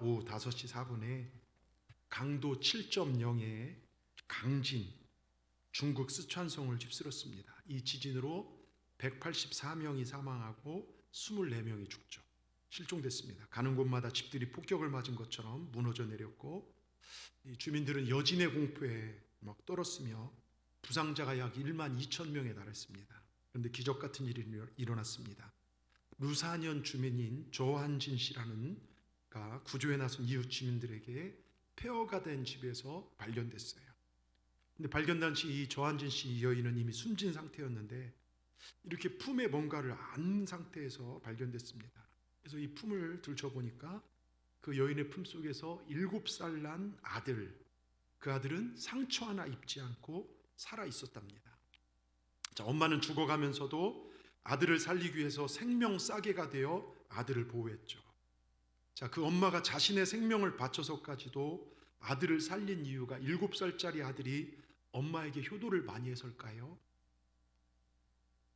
오후 5시 4분에 강도 7.0의 강진, 중국 쓰촨성을 휩쓸었습니다. 이 지진으로 184명이 사망하고 24명이 죽죠. 실종됐습니다. 가는 곳마다 집들이 폭격을 맞은 것처럼 무너져 내렸고, 이 주민들은 여진의 공포에 막 떨었으며 부상자가 약 1만 2천 명에 달했습니다. 그런데 기적 같은 일이 일어났습니다. 루사년 주민인 조한진 씨라는 가 구조에 나선 이웃 주민들에게 폐허가 된 집에서 발견됐어요. 근데 발견 당시 이 조한진 씨 여인은 이미 숨진 상태였는데 이렇게 품에 뭔가를 안은 상태에서 발견됐습니다. 그래서 이 품을 들춰보니까 그 여인의 품 속에서 7살 난 아들, 그 아들은 상처 하나 입지 않고 살아 있었답니다. 자, 엄마는 죽어가면서도 아들을 살리기 위해서 생명싸개가 되어 아들을 보호했죠. 자, 그 엄마가 자신의 생명을 바쳐서까지도 아들을 살린 이유가 7살짜리 아들이 엄마에게 효도를 많이 해서일까요?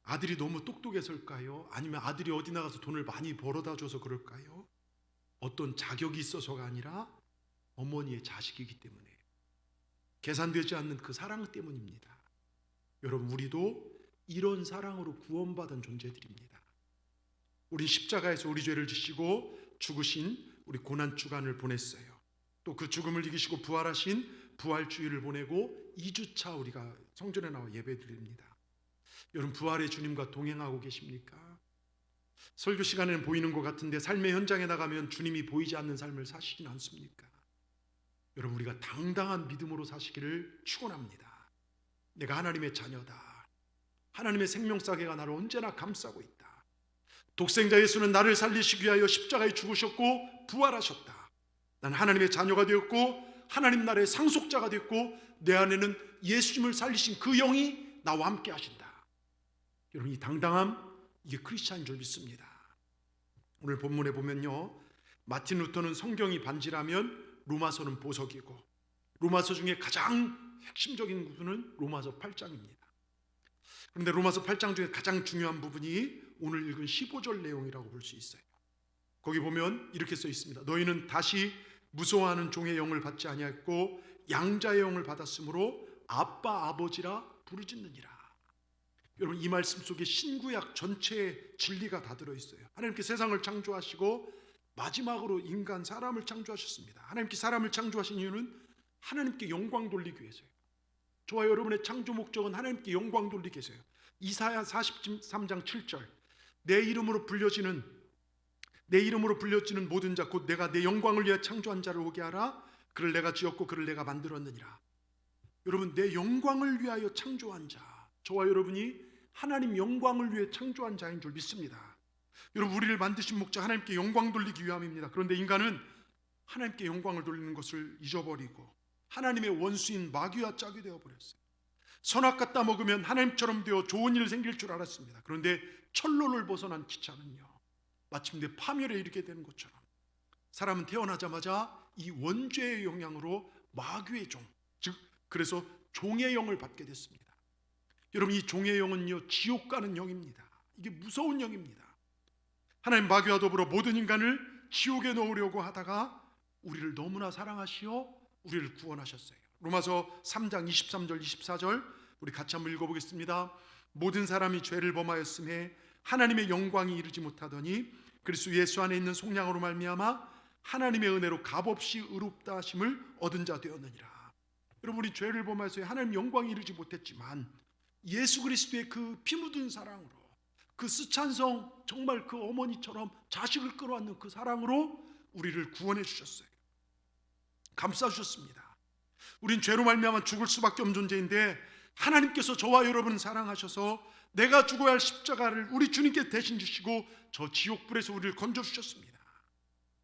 아들이 너무 똑똑해서일까요? 아니면 아들이 어디 나가서 돈을 많이 벌어다 줘서 그럴까요? 어떤 자격이 있어서가 아니라 어머니의 자식이기 때문에, 계산되지 않는 그 사랑 때문입니다. 여러분, 우리도 이런 사랑으로 구원받은 존재들입니다. 우린 십자가에서 우리 죄를 지시고 죽으신 우리 고난주간을 보냈어요. 또 그 죽음을 이기시고 부활하신 부활주일을 보내고 2주차 우리가 성전에 나와 예배드립니다. 여러분, 부활의 주님과 동행하고 계십니까? 설교 시간에는 보이는 것 같은데 삶의 현장에 나가면 주님이 보이지 않는 삶을 사시진 않습니까? 여러분, 우리가 당당한 믿음으로 사시기를 축원합니다. 내가 하나님의 자녀다. 하나님의 생명싸개가 나를 언제나 감싸고 있다. 독생자 예수는 나를 살리시기 위하여 십자가에 죽으셨고 부활하셨다. 난 하나님의 자녀가 되었고 하나님 나라의 상속자가 됐고 내 안에는 예수님을 살리신 그 영이 나와 함께 하신다. 여러분, 이 당당함, 이게 크리스찬인 줄 믿습니다. 오늘 본문에 보면요, 마틴 루터는 성경이 반지라면 로마서는 보석이고, 로마서 중에 가장 핵심적인 부분은 로마서 8장입니다. 그런데 로마서 8장 중에 가장 중요한 부분이 오늘 읽은 15절 내용이라고 볼 수 있어요. 거기 보면 이렇게 써 있습니다. 너희는 다시 무서워하는 종의 영을 받지 아니하였고 양자의 영을 받았으므로 아빠 아버지라 부르짖느니라. 여러분, 이 말씀 속에 신구약 전체의 진리가 다 들어있어요. 하나님께 세상을 창조하시고 마지막으로 인간 사람을 창조하셨습니다. 하나님께 사람을 창조하신 이유는 하나님께 영광 돌리기 위해서요. 저와 여러분의 창조 목적은 하나님께 영광 돌리기 위해서요. 이사야 43장 7절, 내 이름으로 불려지는 모든 자 곧 내가 내 영광을 위해 창조한 자를 오게 하라. 그를 내가 지었고 그를 내가 만들었느니라. 여러분, 내 영광을 위하여 창조한 자, 저와 여러분이 하나님 영광을 위해 창조한 자인 줄 믿습니다. 여러분, 우리를 만드신 목적 하나님께 영광 돌리기 위함입니다. 그런데 인간은 하나님께 영광을 돌리는 것을 잊어버리고 하나님의 원수인 마귀와 짝이 되어버렸어요. 선악과 따먹으면 하나님처럼 되어 좋은 일 생길 줄 알았습니다. 그런데 철로를 벗어난 기차는요, 마침내 파멸에 이르게 되는 것처럼 사람은 태어나자마자 이 원죄의 영향으로 마귀의 종, 즉 그래서 종의 영을 받게 됐습니다. 여러분, 이 종의 영은요, 지옥 가는 영입니다. 이게 무서운 영입니다. 하나님 마귀와 더불어 모든 인간을 지옥에 넣으려고 하다가 우리를 너무나 사랑하시어 우리를 구원하셨어요. 로마서 3장 23절 24절 우리 같이 한번 읽어보겠습니다. 모든 사람이 죄를 범하였음에 하나님의 영광이 이르지 못하더니 그리스도 예수 안에 있는 속량으로 말미암아 하나님의 은혜로 값없이 의롭다 하심을 얻은 자 되었느니라. 여러분, 우리 죄를 범하여서 하나님 영광이 이르지 못했지만 예수 그리스도의 그 피 묻은 사랑으로, 그 쓰촨성 정말 그 어머니처럼 자식을 끌어안는 그 사랑으로 우리를 구원해 주셨어요. 감싸 주셨습니다. 우린 죄로 말미암아 죽을 수밖에 없는 존재인데 하나님께서 저와 여러분을 사랑하셔서 내가 죽어야 할 십자가를 우리 주님께 대신 주시고 저 지옥불에서 우리를 건져 주셨습니다.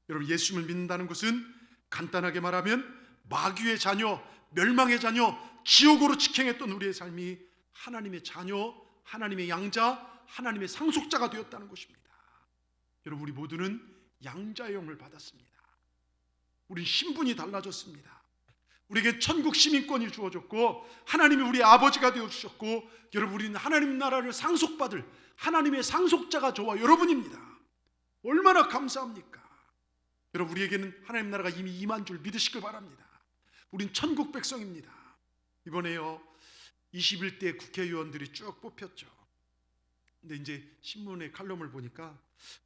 여러분, 예수님을 믿는다는 것은 간단하게 말하면 마귀의 자녀, 멸망의 자녀, 지옥으로 직행했던 우리의 삶이 하나님의 자녀, 하나님의 양자, 하나님의 상속자가 되었다는 것입니다. 여러분, 우리 모두는 양자의 영을 받았습니다. 우린 신분이 달라졌습니다. 우리에게 천국 시민권이 주어졌고 하나님이 우리 아버지가 되어주셨고, 여러분, 우리는 하나님 나라를 상속받을 하나님의 상속자가 저와 여러분입니다. 얼마나 감사합니까? 여러분, 우리에게는 하나님 나라가 이미 임한 줄 믿으시길 바랍니다. 우린 천국 백성입니다. 이번에요 21대 국회의원들이 쭉 뽑혔죠. 근데 이제 신문의 칼럼을 보니까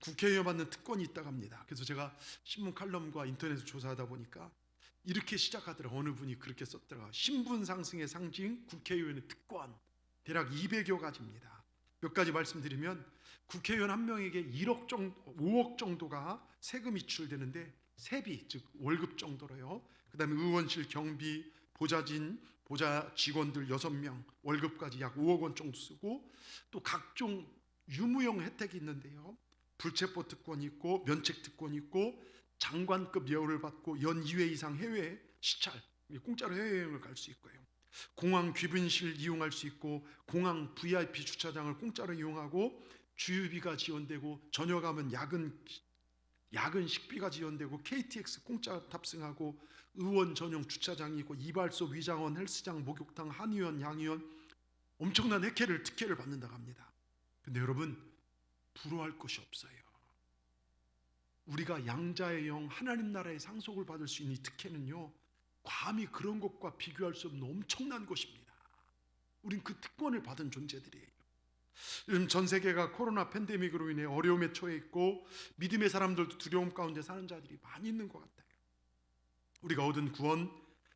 국회의원 받는 특권이 있다고 합니다. 그래서 제가 신문 칼럼과 인터넷을 조사하다 보니까 이렇게 시작하더라고요. 어느 분이 그렇게 썼더라고요. 신분 상승의 상징 국회의원의 특권, 대략 200여 가지입니다. 몇 가지 말씀드리면, 국회의원 한 명에게 1억 정도, 5억 정도가 세금이 지출되는데 세비, 즉 월급 정도로요. 그 다음에 의원실 경비, 보좌 직원들 6명 월급까지 약 5억 원 정도 쓰고, 또 각종 유무형 혜택이 있는데요, 불체포 특권이 있고 면책 특권이 있고 장관급 예우를 받고 연 2회 이상 해외 시찰, 공짜로 해외여행을 갈 수 있고요, 공항 귀분실 이용할 수 있고, 공항 VIP 주차장을 공짜로 이용하고 주유비가 지원되고, 저녁 하면 야근 식비가 지원되고, KTX 공짜 탑승하고, 의원 전용 주차장이 있고, 이발소, 위장원, 헬스장, 목욕탕, 한의원, 양의원, 엄청난 특혜를 받는다고 합니다. 근데 여러분, 부러워할 것이 없어요. 우리가 양자의 영 하나님 나라의 상속을 받을 수 있는 이 특혜는요, 감히 그런 것과 비교할 수 없는 엄청난 것입니다. 우린 그 특권을 받은 존재들이에요. 요즘 전 세계가 코로나 팬데믹으로 인해 어려움에 처해 있고, 믿음의 사람들도 두려움 가운데 사는 자들이 많이 있는 것 같아요. 우리가 얻은 구원,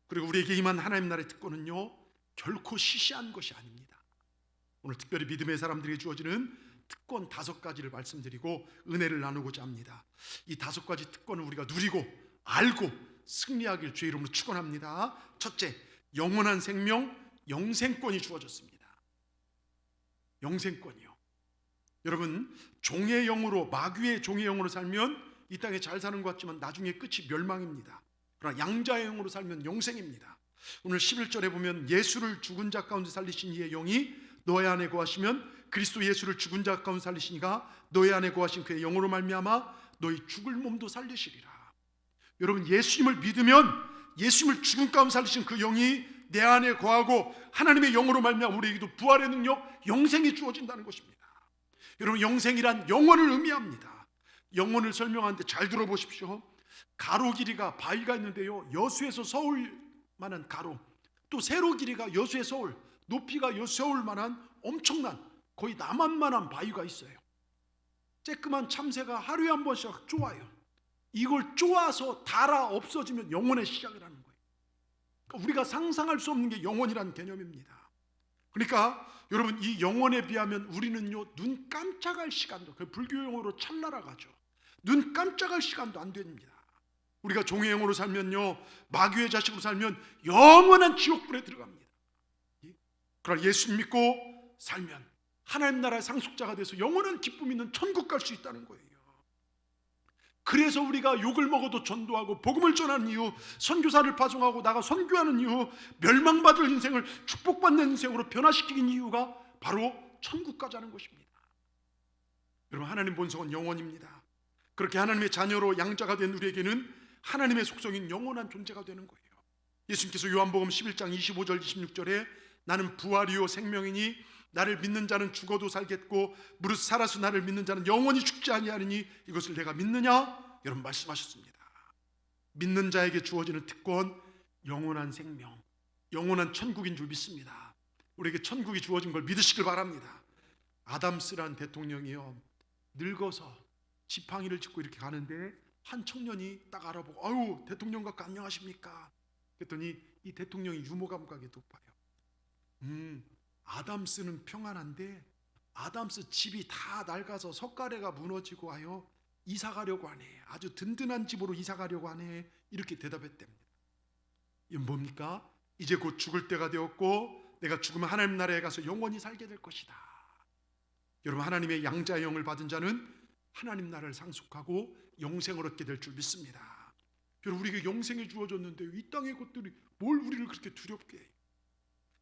그리고 우리에게 임한 하나님 나라의 특권은요, 결코 시시한 것이 아닙니다. 오늘 특별히 믿음의 사람들에게 주어지는 특권 5가지를 말씀드리고 은혜를 나누고자 합니다. 이 5가지 특권을 우리가 누리고 알고 승리하길 주의 이름으로 축원합니다. 첫째, 영원한 생명, 영생권이 주어졌습니다. 영생권이요. 여러분, 종의 영으로, 마귀의 종의 영으로 살면 이 땅에 잘 사는 것 같지만 나중에 끝이 멸망입니다. 그러나 양자의 영으로 살면 영생입니다. 오늘 11절에 보면, 예수를 죽은 자 가운데 살리신 이의 영이 너희 안에 거하시면 그리스도 예수를 죽은 자 가운데 살리시니가 너희 안에 거하신 그의 영으로 말미암아 너희 죽을 몸도 살리시리라. 여러분, 예수님을 믿으면 예수님을 죽은 가운데 살리신 그 영이 내 안에 거하고 하나님의 영으로 말미암아 우리에게도 부활의 능력, 영생이 주어진다는 것입니다. 여러분, 영생이란 영원을 의미합니다. 영원을 설명하는데 잘 들어보십시오. 가로 길이가 바위가 있는데요, 여수에서 서울만한 가로, 또 세로 길이가 여수에 서울, 높이가 여수 서울만한 엄청난, 거의 남한만한 바위가 있어요. 쬐끄만 참새가 하루에 한 번씩 쪼아요. 이걸 쪼아서 닳아 없어지면 영원의 시작을 하는 거예요. 그러니까 우리가 상상할 수 없는 게 영원이라는 개념입니다. 그러니까 여러분, 이 영원에 비하면 우리는요, 눈 깜짝할 시간도, 그 불교 용어로 찰나라가죠, 눈 깜짝할 시간도 안 됩니다. 우리가 종의 영으로 살면요, 마귀의 자식으로 살면 영원한 지옥불에 들어갑니다. 그러나 예수 믿고 살면 하나님 나라의 상속자가 돼서 영원한 기쁨 있는 천국 갈 수 있다는 거예요. 그래서 우리가 욕을 먹어도 전도하고 복음을 전하는 이유, 선교사를 파송하고 나가 선교하는 이유, 멸망받을 인생을 축복받는 인생으로 변화시키는 이유가 바로 천국 가자는 것입니다. 여러분, 하나님 본성은 영원입니다. 그렇게 하나님의 자녀로 양자가 된 우리에게는 하나님의 속성인 영원한 존재가 되는 거예요. 예수님께서 요한복음 11장 25절 26절에 나는 부활이요 생명이니 나를 믿는 자는 죽어도 살겠고 무릇 살아서 나를 믿는 자는 영원히 죽지 아니하리니 이것을 내가 믿느냐? 여러분, 말씀하셨습니다. 믿는 자에게 주어지는 특권, 영원한 생명, 영원한 천국인 줄 믿습니다. 우리에게 천국이 주어진 걸 믿으시길 바랍니다. 아담스란 대통령이요, 늙어서 지팡이를 짚고 이렇게 가는데 한 청년이 딱 알아보고, 아유, 대통령 각하 안녕하십니까? 그랬더니 이 대통령이 유머 감각이 높아요. 아담스는 평안한데 아담스 집이 다 낡아서 석가래가 무너지고 하여 이사 가려고 하네. 아주 든든한 집으로 이사 가려고 하네. 이렇게 대답했답니다. 이건 뭡니까? 이제 곧 죽을 때가 되었고 내가 죽으면 하나님 나라에 가서 영원히 살게 될 것이다. 여러분, 하나님의 양자의 영을 받은 자는 하나님 나라를 상속하고 영생을 얻게 될 줄 믿습니다. 여러분, 우리에게 영생이 주어졌는데 이 땅의 것들이 뭘 우리를 그렇게 두렵게 해요?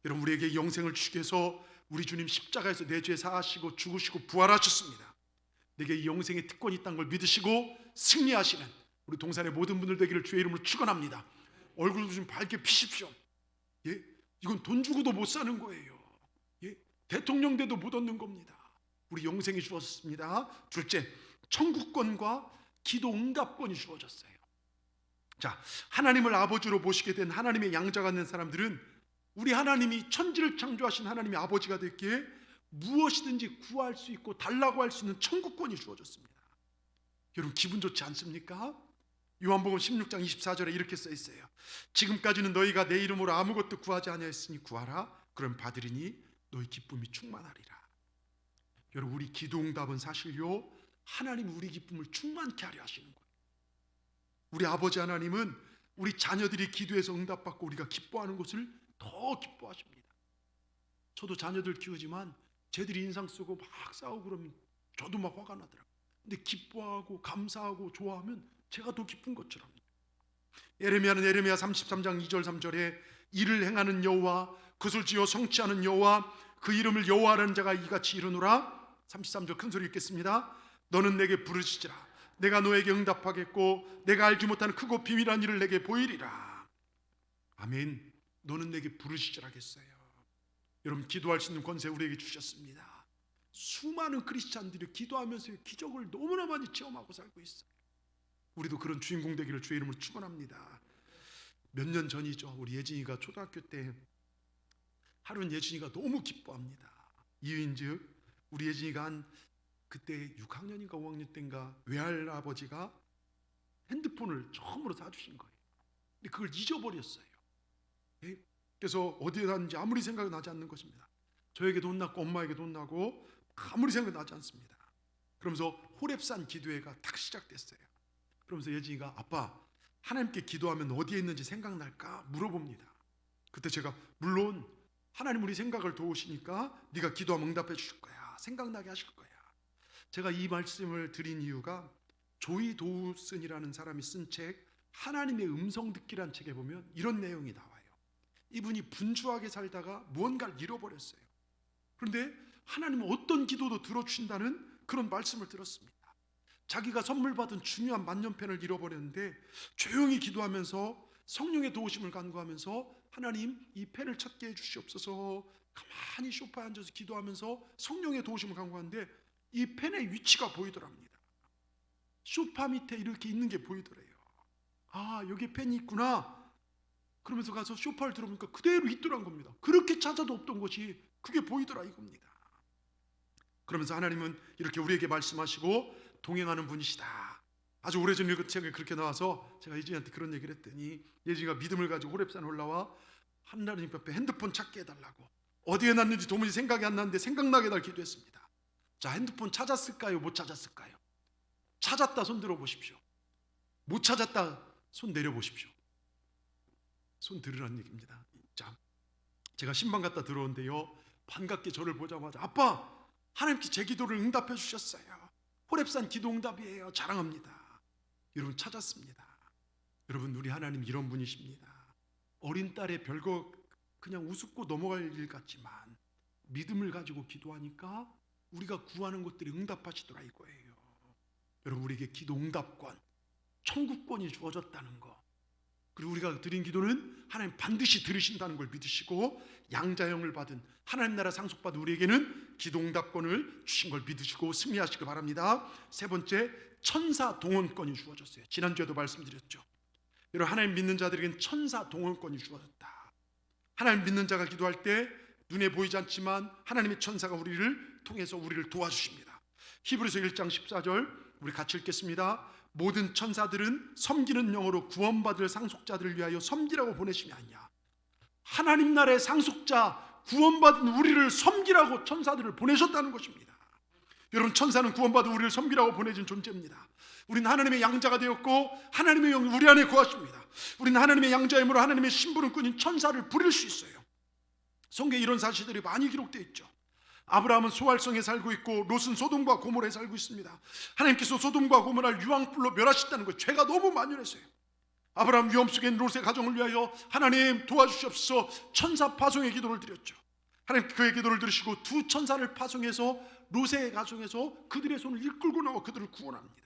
여러분, 우리에게 영생을 주시기 위해서 우리 주님 십자가에서 내 죄 사하시고 죽으시고 부활하셨습니다. 내게 이 영생의 특권이 있다는 걸 믿으시고 승리하시는 우리 동산의 모든 분들 되기를 주의 이름으로 축원합니다. 얼굴도 좀 밝게 피십시오. 예? 이건 돈 주고도 못 사는 거예요. 예? 대통령 돼도 못 얻는 겁니다. 우리 영생이 주어졌습니다. 둘째, 천국권과 기도 응답권이 주어졌어요. 자, 하나님을 아버지로 모시게 된 하나님의 양자가 된 사람들은 우리 하나님이 천지를 창조하신 하나님의 아버지가 됐기에 무엇이든지 구할 수 있고 달라고 할 수 있는 천국권이 주어졌습니다. 여러분 기분 좋지 않습니까? 요한복음 16장 24절에 이렇게 써 있어요. 지금까지는 너희가 내 이름으로 아무것도 구하지 아니하였으니 구하라. 그럼 받으리니 너희 기쁨이 충만하리라. 여러분 우리 기도 응답은 사실요 하나님 우리 기쁨을 충만케 하려 하시는 거예요. 우리 아버지 하나님은 우리 자녀들이 기도해서 응답받고 우리가 기뻐하는 것을 더 기뻐하십니다. 저도 자녀들 키우지만 쟤들이 인상 쓰고 막 싸우고 그러면 저도 막 화가 나더라고요. 근데 기뻐하고 감사하고 좋아하면 제가 더 기쁜 것처럼. 예레미야는 예레미야 33장 2절 3절에 이를 행하는 여호와 그것을 지어 성취하는 여호와 그 이름을 여호와라는 자가 이같이 이르노라. 33절 큰 소리 읽겠습니다. 너는 내게 부르짖으라. 내가 너에게 응답하겠고 내가 알지 못하는 크고 비밀한 일을 내게 보이리라. 아멘. 너는 내게 부르짖으라겠어요. 여러분 기도할 수 있는 권세 우리에게 주셨습니다. 수많은 크리스찬들이 기도하면서 기적을 너무나 많이 체험하고 살고 있어요. 우리도 그런 주인공 되기를 주의 이름으로 축원합니다. 몇 년 전이죠. 우리 예진이가 초등학교 때 하루는 예진이가 너무 기뻐합니다. 이유인즉 우리 예진이가 한 그때 6학년인가 5학년 때인가 외할아버지가 핸드폰을 처음으로 사주신 거예요. 근데 그걸 잊어버렸어요. 그래서 어디에 놨는지 아무리 생각이 나지 않는 것입니다. 저에게도 혼났고 엄마에게도 혼나고 아무리 생각이 나지 않습니다. 그러면서 호렙산 기도회가 딱 시작됐어요. 그러면서 예진이가 아빠 하나님께 기도하면 어디에 있는지 생각날까 물어봅니다. 그때 제가 물론 하나님 우리 생각을 도우시니까 네가 기도하면 응답해 주실 거야. 생각나게 하실 거야. 제가 이 말씀을 드린 이유가 조이 도우슨이라는 사람이 쓴 책 하나님의 음성 듣기란 책에 보면 이런 내용이 나와요. 이분이 분주하게 살다가 무언가를 잃어버렸어요. 그런데 하나님은 어떤 기도도 들어주신다는 그런 말씀을 들었습니다. 자기가 선물 받은 중요한 만년펜을 잃어버렸는데 조용히 기도하면서 성령의 도우심을 간구하면서 하나님 이 펜을 찾게 해주시옵소서. 가만히 소파에 앉아서 기도하면서 성령의 도우심을 간구하는데 이 펜의 위치가 보이더랍니다. 소파 밑에 이렇게 있는 게 보이더래요. 아 여기 펜이 있구나. 그러면서 가서 소파를 들어보니까 그대로 있더란 겁니다. 그렇게 찾아도 없던 것이 그게 보이더라 이겁니다. 그러면서 하나님은 이렇게 우리에게 말씀하시고 동행하는 분이시다. 아주 오래전 읽은 책에 그렇게 나와서 제가 예진이한테 그런 얘기를 했더니 예진이가 믿음을 가지고 호렙산 올라와 하나님 앞에 핸드폰 찾게 해달라고 어디에 놨는지 도무지 생각이 안 나는데 생각나게 해달 기도했습니다. 자 핸드폰 찾았을까요? 못 찾았을까요? 찾았다 손 들어보십시오. 못 찾았다 손 내려보십시오. 손 들으라는 얘기입니다. 자, 제가 신방 갔다 들어오는데요 반갑게 저를 보자마자 아빠 하나님께 제 기도를 응답해 주셨어요. 호렙산 기도 응답이에요. 자랑합니다. 여러분 찾았습니다. 여러분 우리 하나님 이런 분이십니다. 어린 딸의 별거 그냥 우습고 넘어갈 일 같지만 믿음을 가지고 기도하니까 우리가 구하는 것들이 응답하시더라 이거예요. 여러분 우리에게 기도 응답권 천국권이 주어졌다는 거 그리고 우리가 드린 기도는 하나님 반드시 들으신다는 걸 믿으시고 양자형을 받은 하나님 나라 상속받은 우리에게는 기도 응답권을 주신 걸 믿으시고 승리하시기 바랍니다. 세 번째 천사 동원권이 주어졌어요. 지난주에도 말씀드렸죠. 여러분 하나님 믿는 자들에게는 천사 동원권이 주어졌다. 하나님 믿는 자가 기도할 때 눈에 보이지 않지만 하나님의 천사가 우리를 통해서 우리를 도와주십니다. 히브리서 1장 14절 우리 같이 읽겠습니다. 모든 천사들은 섬기는 영으로 구원받을 상속자들을 위하여 섬기라고 보내심이 아니냐. 하나님 나라의 상속자 구원받은 우리를 섬기라고 천사들을 보내셨다는 것입니다. 여러분 천사는 구원받은 우리를 섬기라고 보내진 존재입니다. 우리는 하나님의 양자가 되었고 하나님의 영이 우리 안에 거하십니다. 우리는 하나님의 양자의 힘으로 하나님의 심부름꾼인 천사를 부릴 수 있어요. 성경에 이런 사실들이 많이 기록되어 있죠. 아브라함은 소알성에 살고 있고 롯은 소돔과 고모라에 살고 있습니다. 하나님께서 소돔과 고모라를 유황불로 멸하셨다는 거예요. 죄가 너무 만연했어요. 아브라함 위험 속에 있는 롯의 가정을 위하여 하나님 도와주시옵소서 천사 파송의 기도를 드렸죠. 하나님 그의 기도를 들으시고 두 천사를 파송해서 롯의 가정에서 그들의 손을 이끌고 나와 그들을 구원합니다.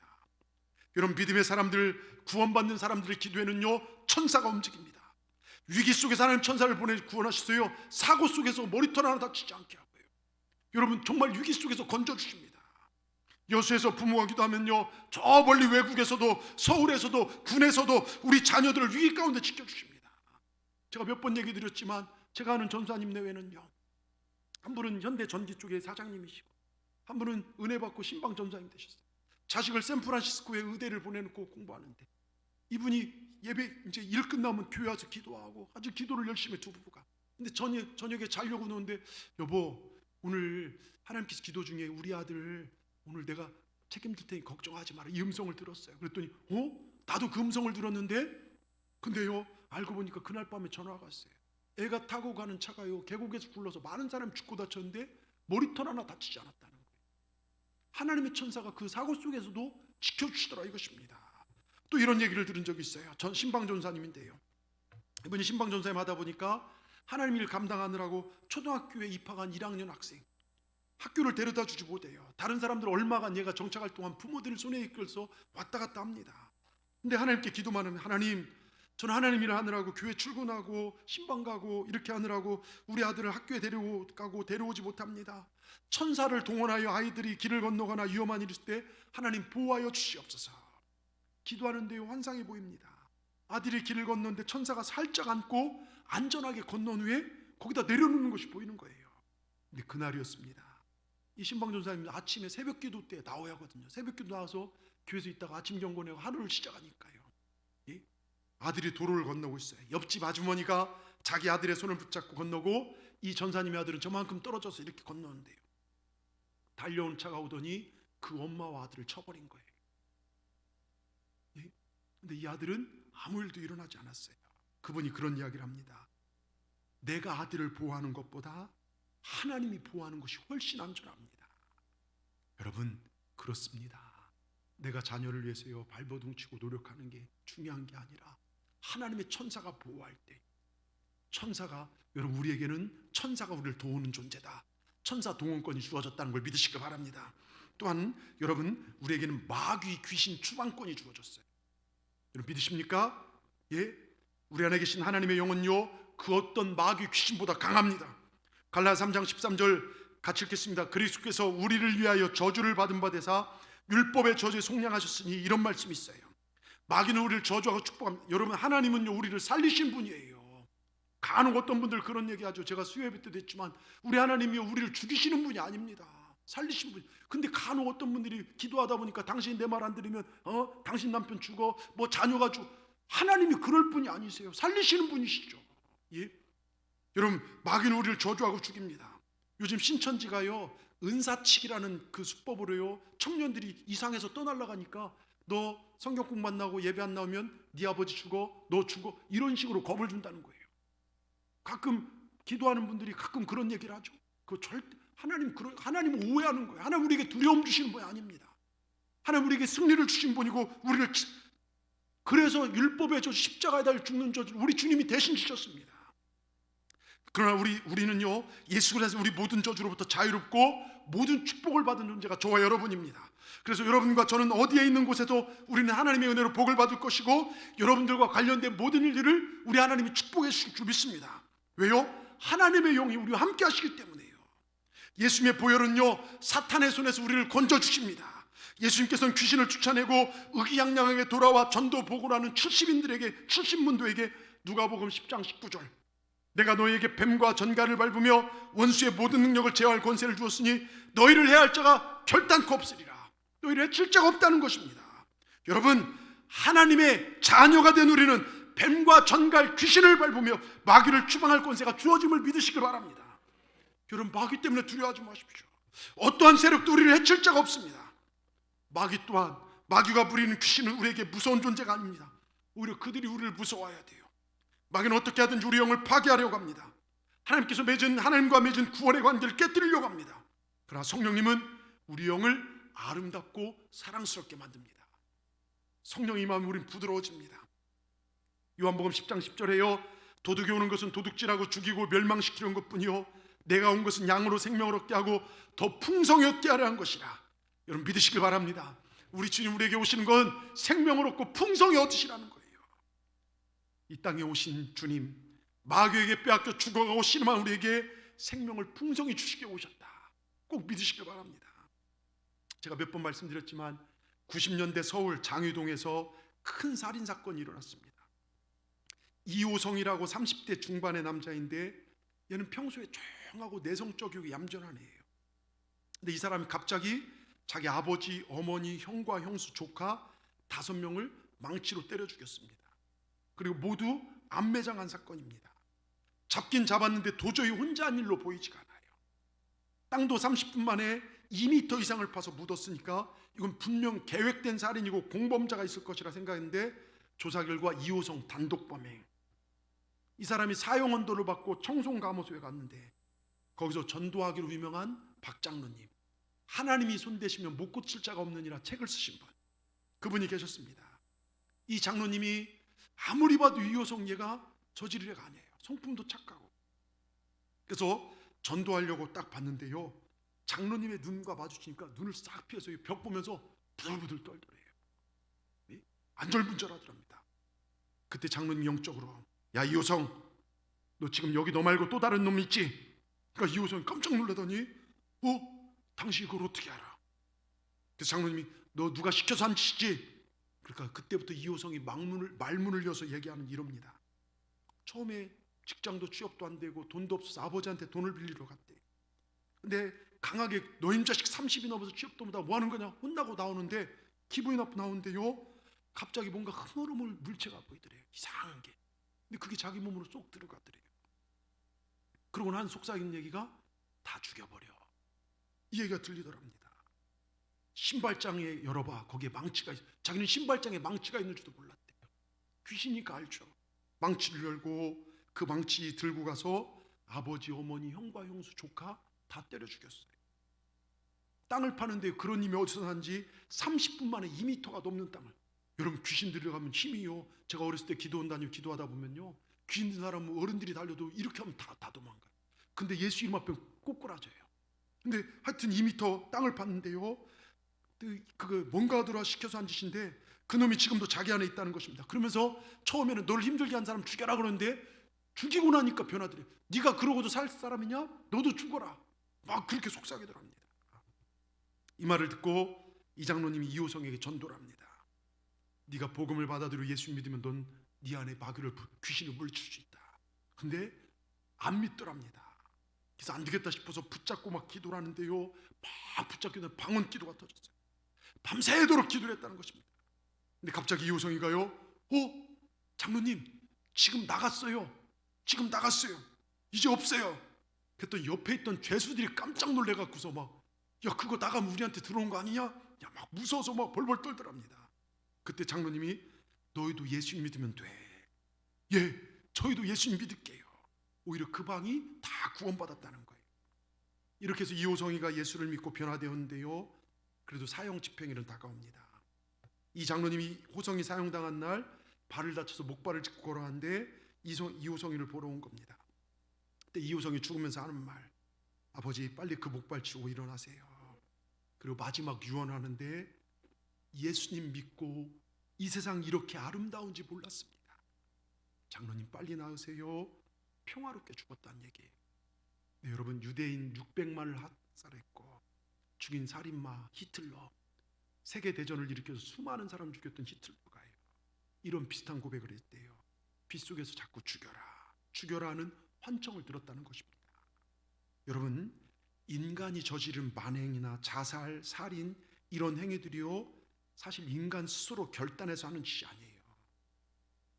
여러분 믿음의 사람들 구원받는 사람들의 기도에는요 천사가 움직입니다. 위기 속에서 하나님 천사를 보내 구원하셨어요. 사고 속에서 머리털 하나 다치지 않게 하고요. 여러분 정말 위기 속에서 건져주십니다. 여수에서 부모가 기도하면요, 저 멀리 외국에서도, 서울에서도, 군에서도 우리 자녀들을 위기 가운데 지켜주십니다. 제가 몇 번 얘기 드렸지만 제가 아는 전사님 내외는요, 한 분은 현대 전기 쪽의 사장님이시고 한 분은 은혜 받고 신방 전사님 되셨어요. 자식을 샌프란시스코에 의대를 보내놓고 공부하는데 이분이 예배 이제 일 끝나면 교회 와서 기도하고 아주 기도를 열심히 해, 두 부부가. 근데 저녁에 자려고 노는데, 여보, 오늘 하나님께서 기도 중에 우리 아들 오늘 내가 책임질 테니 걱정하지 마라, 이 음성을 들었어요. 그랬더니 나도 그 음성을 들었는데, 근데요 알고 보니까 그날 밤에 전화가 왔어요. 애가 타고 가는 차가요 계곡에서 굴러서 많은 사람이 죽고 다쳤는데 머리털 하나 다치지 않았다는 거예요. 하나님의 천사가 그 사고 속에서도 지켜주시더라, 이것입니다. 또 이런 얘기를 들은 적이 있어요. 전 신방전사님인데요, 이분이 신방전사님 하다 보니까 하나님 일 감당하느라고 초등학교에 입학한 1학년 학생, 학교를 데려다 주지 못해요. 다른 사람들 얼마간 얘가 정착할 동안 부모들을 손에 이끌어서 왔다 갔다 합니다. 근데 하나님께 기도만 하면, 하나님, 저는 하나님 일을 하느라고 교회 출근하고 신방 가고 이렇게 하느라고 우리 아들을 학교에 데려가고 데려오지 못합니다. 천사를 동원하여 아이들이 길을 건너거나 위험한 일이 있을 때 하나님 보호하여 주시옵소서. 기도하는데요, 환상이 보입니다. 아들이 길을 건너는데 천사가 살짝 안고 안전하게 건넌 후에 거기다 내려놓는 것이 보이는 거예요. 근데 그날이었습니다. 이 신방전사님 아침에 새벽기도 때 나와야 하거든요. 새벽기도 나와서 교회에서 있다가 아침 경고 내고 하루를 시작하니까요, 아들이 도로를 건너고 있어요. 옆집 아주머니가 자기 아들의 손을 붙잡고 건너고 이 전사님의 아들은 저만큼 떨어져서 이렇게 건너는데요, 달려온 차가 오더니 그 엄마와 아들을 쳐버린 거예요. 근데 이 아들은 아무 일도 일어나지 않았어요. 그분이 그런 이야기를 합니다. 내가 아들을 보호하는 것보다 하나님이 보호하는 것이 훨씬 안전합니다. 여러분, 그렇습니다. 내가 자녀를 위해서요 발버둥치고 노력하는 게 중요한 게 아니라 하나님의 천사가 보호할 때, 천사가, 여러분, 우리에게는 천사가 우리를 도우는 존재다, 천사 동원권이 주어졌다는 걸 믿으시기 바랍니다. 또한 여러분, 우리에게는 마귀 귀신 추방권이 주어졌어요. 여러분 믿으십니까? 예, 우리 안에 계신 하나님의 영은요 그 어떤 마귀 귀신보다 강합니다. 갈라디아 3장 13절 같이 읽겠습니다. 그리스도께서 우리를 위하여 저주를 받은 바 되사 율법의 저주에 속량하셨으니, 이런 말씀이 있어요. 마귀는 우리를 저주하고 축복합니다. 여러분, 하나님은요 우리를 살리신 분이에요. 간혹 어떤 분들 그런 얘기하죠. 제가 수요예배 때도 했지만 우리 하나님이요 우리를 죽이시는 분이 아닙니다. 살리신 분. 근데 간혹 어떤 분들이 기도하다 보니까 당신이 내 말 안 들으면 당신 남편 죽어, 뭐 자녀가 죽어. 하나님이 그럴 분이 아니세요. 살리시는 분이시죠. 예? 여러분, 마귀는 우리를 저주하고 죽입니다. 요즘 신천지가요 은사치기라는 그 수법으로요 청년들이 이상해서 떠날라가니까 너 성경국 만나고 예배 안 나오면 네 아버지 죽어, 너 죽어, 이런 식으로 겁을 준다는 거예요. 가끔 기도하는 분들이 가끔 그런 얘기를 하죠. 하나님은 오해하는 거예요. 하나님 우리에게 두려움 주시는 분이 아닙니다. 하나님 우리에게 승리를 주신 분이고, 우리를 그래서 율법의 저 십자가에 달려 죽는 저주 우리 주님이 대신 지셨습니다. 그러나 우리는요 예수 그리스도에서 우리 모든 저주로부터 자유롭고 모든 축복을 받은 존재가 저와 여러분입니다. 그래서 여러분과 저는 어디에 있는 곳에도 우리는 하나님의 은혜로 복을 받을 것이고, 여러분들과 관련된 모든 일들을 우리 하나님이 축복해 주실 줄 믿습니다. 왜요? 하나님의 영이 우리와 함께 하시기 때문에요. 예수님의 보혈은요 사탄의 손에서 우리를 건져주십니다. 예수님께서는 귀신을 쫓아내고 의기양양하게 돌아와 전도 보고라는 70인들에게 누가복음 10장 19절, 내가 너희에게 뱀과 전갈을 밟으며 원수의 모든 능력을 제어할 권세를 주었으니 너희를 해할 자가 결단코 없으리라. 너희를 해칠 자가 없다는 것입니다. 여러분, 하나님의 자녀가 된 우리는 뱀과 전갈, 귀신을 밟으며 마귀를 추방할 권세가 주어짐을 믿으시기 바랍니다. 여러분, 마귀 때문에 두려워하지 마십시오. 어떠한 세력도 우리를 해칠 자가 없습니다. 마귀 또한, 마귀가 부리는 귀신은 우리에게 무서운 존재가 아닙니다. 오히려 그들이 우리를 무서워해야 돼요. 마귀는 어떻게 하든지 우리 영을 파괴하려고 합니다. 하나님과 맺은 구원의 관계를 깨뜨리려고 합니다. 그러나 성령님은 우리 영을 아름답고 사랑스럽게 만듭니다. 성령이 임하면 우린 부드러워집니다. 요한복음 10장 10절에요 도둑이 오는 것은 도둑질하고 죽이고 멸망시키려는 것뿐이요 내가 온 것은 양으로 생명을 얻게 하고 더 풍성히 얻게 하려 한 것이라. 여러분 믿으시길 바랍니다. 우리 주님 우리에게 오시는 건 생명을 얻고 풍성히 얻으시라는 거예요. 이 땅에 오신 주님, 마귀에게 빼앗겨 죽어가고 신음한 우리에게 생명을 풍성히 주시게 오셨다. 꼭 믿으시길 바랍니다. 제가 몇 번 말씀드렸지만 90년대 서울 장유동에서 큰 살인 사건이 일어났습니다. 이호성이라고 30대 중반의 남자인데 얘는 평소에 조용하고 내성적이고 얌전한 애예요. 근데 이 사람이 갑자기 자기 아버지, 어머니, 형과 형수, 조카 5명을 망치로 때려 죽였습니다. 그리고 모두 암매장한 사건입니다. 잡긴 잡았는데 도저히 혼자 한 일로 보이지가 않아요. 땅도 30분 만에 2m 이상을 파서 묻었으니까 이건 분명 계획된 살인이고 공범자가 있을 것이라 생각했는데 조사 결과 이호성 단독 범행. 이 사람이 사형언도를 받고 청송감호소에 갔는데 거기서 전도하기로 유명한 박 장로님, 하나님이 손대시면 못 고칠 자가 없느니라 책을 쓰신 분, 그분이 계셨습니다. 이 장로님이 아무리 봐도 이호성 얘가 저지를 애가 아니에요. 성품도 착하고. 그래서 전도하려고 딱 봤는데요, 장로님의 눈과 마주치니까 눈을 싹 피해서 벽 보면서 부들부들 떨더래요. 안절분절하더랍니다. 그때 장로님이 영적으로, 야 이호성, 너 지금 여기 너 말고 또 다른 놈 있지? 그러니까 이호성이 깜짝 놀라더니 당신이 그걸 어떻게 알아? 그래서 장로님이, 너 누가 시켜서 한 짓이지? 그러니까 그때부터 이호성이 말문을 여서 얘기하는 이럽니다. 처음에 직장도 취업도 안 되고 돈도 없어서 아버지한테 돈을 빌리러 갔대요. 근데 강하게 너희 자식 30이 넘어서 취업도 못하고 뭐 하는 거냐 혼나고 나오는데 기분이 나쁘고 나오는데요, 갑자기 뭔가 흐물흐물 물체가 보이더래요. 이상한 게. 근데 그게 자기 몸으로 쏙 들어가더래요. 그러고 난 속삭이는 얘기가 다 죽여버려, 이 얘기가 들리더랍니다. 신발장에 열어봐, 거기에 망치가 있어. 자기는 신발장에 망치가 있는 줄도 몰랐대요. 귀신이니까 알죠. 망치를 열고 그 망치 들고 가서 아버지, 어머니, 형과 형수, 조카 다 때려 죽였어요. 땅을 파는데 그런 힘이 어디서 난지 30분 만에 2m가 넘는 땅을. 여러분, 귀신 들어가면 힘이요. 제가 어렸을 때 기도원 다니고 기도하다 보면요, 귀신 든 사람은 어른들이 달려도 이렇게 하면 다 도망가요. 근데 예수 이름 앞에 꼬꾸라져요. 근데 하여튼 2m 땅을 팠는데요, 그거 뭔가 하더라 시켜서 한 짓인데 그놈이 지금도 자기 안에 있다는 것입니다. 그러면서 처음에는 널 힘들게 한 사람 죽여라 그러는데 죽이고 나니까 변하더래요. 네가 그러고도 살 사람이냐? 너도 죽어라. 막 그렇게 속삭이더랍니다. 이 말을 듣고 이 장로님이 이호성에게 전도를 합니다. 네가 복음을 받아들여 예수 믿으면 넌 네 안에 마귀를, 귀신을 물리칠 수 있다. 근데 안 믿더랍니다. 그래서 안 되겠다 싶어서 붙잡고 막 기도를 하는데요, 막 붙잡기는 방언 기도가 터졌어요. 밤새도록 기도를 했다는 것입니다. 근데 갑자기 이호성이가요, 장로님 지금 나갔어요. 지금 나갔어요. 이제 없어요. 그랬더니 옆에 있던 죄수들이 깜짝 놀래갖고서 막, 야 그거 나가면 우리한테 들어온 거 아니냐? 야 막 무서워서 막 벌벌 떨더랍니다. 그때 장로님이, 너희도 예수 믿으면 돼. 예, 저희도 예수 믿을게요. 오히려 그 방이 다 구원받았다는 거예요. 이렇게 해서 이호성이가 예수를 믿고 변화되었는데요, 그래도 사형 집행일은 다가옵니다. 이 장로님이 호성이 사형당한 날 발을 다쳐서 목발을 짚고 걸어가는데 이호성이를 보러 온 겁니다. 그때 이호성이 죽으면서 하는 말, 아버지 빨리 그 목발 치고 일어나세요. 그리고 마지막 유언하는데, 예수님 믿고 이 세상 이렇게 아름다운지 몰랐습니다. 장로님 빨리 나으세요. 평화롭게 죽었다는 얘기예요. 네, 여러분, 유대인 600만을 학살했고 죽인 살인마 히틀러, 세계대전을 일으켜서 수많은 사람 죽였던 히틀러가요, 이런 비슷한 고백을 했대요. 빗속에서 자꾸 죽여라 하는 환청을 들었다는 것입니다. 여러분, 인간이 저지른 만행이나 자살, 살인 이런 행위들이요, 사실 인간 스스로 결단해서 하는 짓이 아니에요.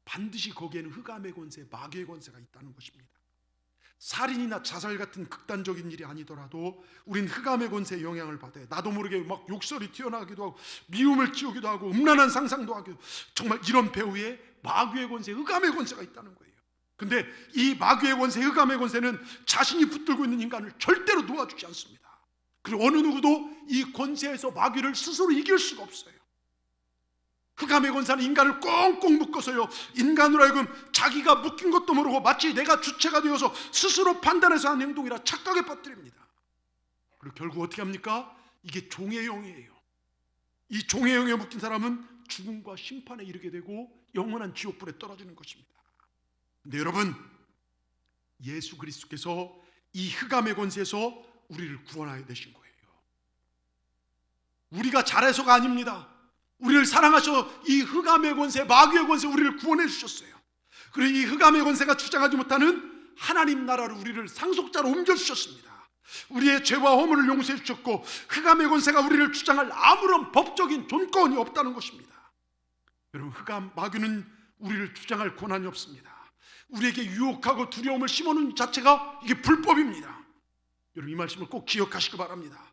반드시 거기에는 흑암의 권세, 마귀의 권세가 있다는 것입니다. 살인이나 자살 같은 극단적인 일이 아니더라도 우린 흑암의 권세에 영향을 받아요. 나도 모르게 막 욕설이 튀어나오기도 하고 미움을 키우기도 하고 음란한 상상도 하고, 정말 이런 배후에 마귀의 권세, 흑암의 권세가 있다는 거예요. 근데 이 마귀의 권세, 흑암의 권세는 자신이 붙들고 있는 인간을 절대로 놓아주지 않습니다. 그리고 어느 누구도 이 권세에서 마귀를 스스로 이길 수가 없어요. 흑암의 권세는 인간을 꽁꽁 묶어서요, 인간으로 하여금 자기가 묶인 것도 모르고 마치 내가 주체가 되어서 스스로 판단해서 하는 행동이라 착각에 빠뜨립니다. 그리고 결국 어떻게 합니까? 이게 종의 영이에요. 이 종의 영에 묶인 사람은 죽음과 심판에 이르게 되고 영원한 지옥불에 떨어지는 것입니다. 근데 여러분, 예수 그리스도께서 이 흑암의 권세에서 우리를 구원하여 되신 거예요. 우리가 잘해서가 아닙니다. 우리를 사랑하셔 이 흑암의 권세, 마귀의 권세 우리를 구원해 주셨어요. 그리고 이 흑암의 권세가 주장하지 못하는 하나님 나라로 우리를 상속자로 옮겨주셨습니다. 우리의 죄와 허물을 용서해 주셨고 흑암의 권세가 우리를 주장할 아무런 법적인 존권이 없다는 것입니다. 여러분, 흑암 마귀는 우리를 주장할 권한이 없습니다. 우리에게 유혹하고 두려움을 심어놓은 자체가 이게 불법입니다. 여러분, 이 말씀을 꼭 기억하시기 바랍니다.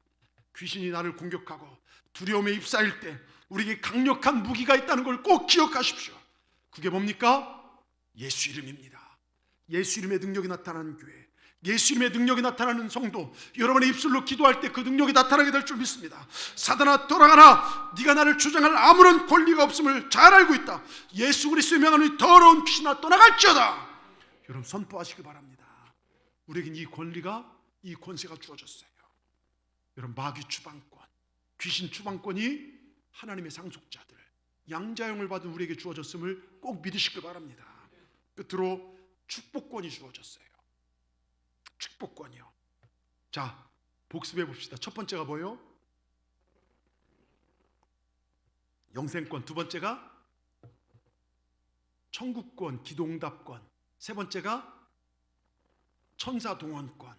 귀신이 나를 공격하고 두려움에 휩싸일 때 우리에게 강력한 무기가 있다는 걸 꼭 기억하십시오. 그게 뭡니까? 예수 이름입니다. 예수 이름의 능력이 나타나는 교회, 예수 이름의 능력이 나타나는 성도, 여러분의 입술로 기도할 때 그 능력이 나타나게 될 줄 믿습니다. 사단아 돌아가라, 네가 나를 주장할 아무런 권리가 없음을 잘 알고 있다. 예수 그리스도의 명하는 더러운 귀신아 떠나갈지어다. 여러분, 선포하시기 바랍니다. 우리에겐 이 권리가, 이 권세가 주어졌어요. 여러분, 마귀 추방권, 귀신 추방권이 하나님의 상속자들, 양자형을 받은 우리에게 주어졌음을 꼭 믿으시기 바랍니다. 끝으로 축복권이 주어졌어요. 축복권이요. 자, 복습해 봅시다. 첫 번째가 뭐예요? 영생권. 두 번째가 천국권, 기도응답권. 세 번째가 천사동원권.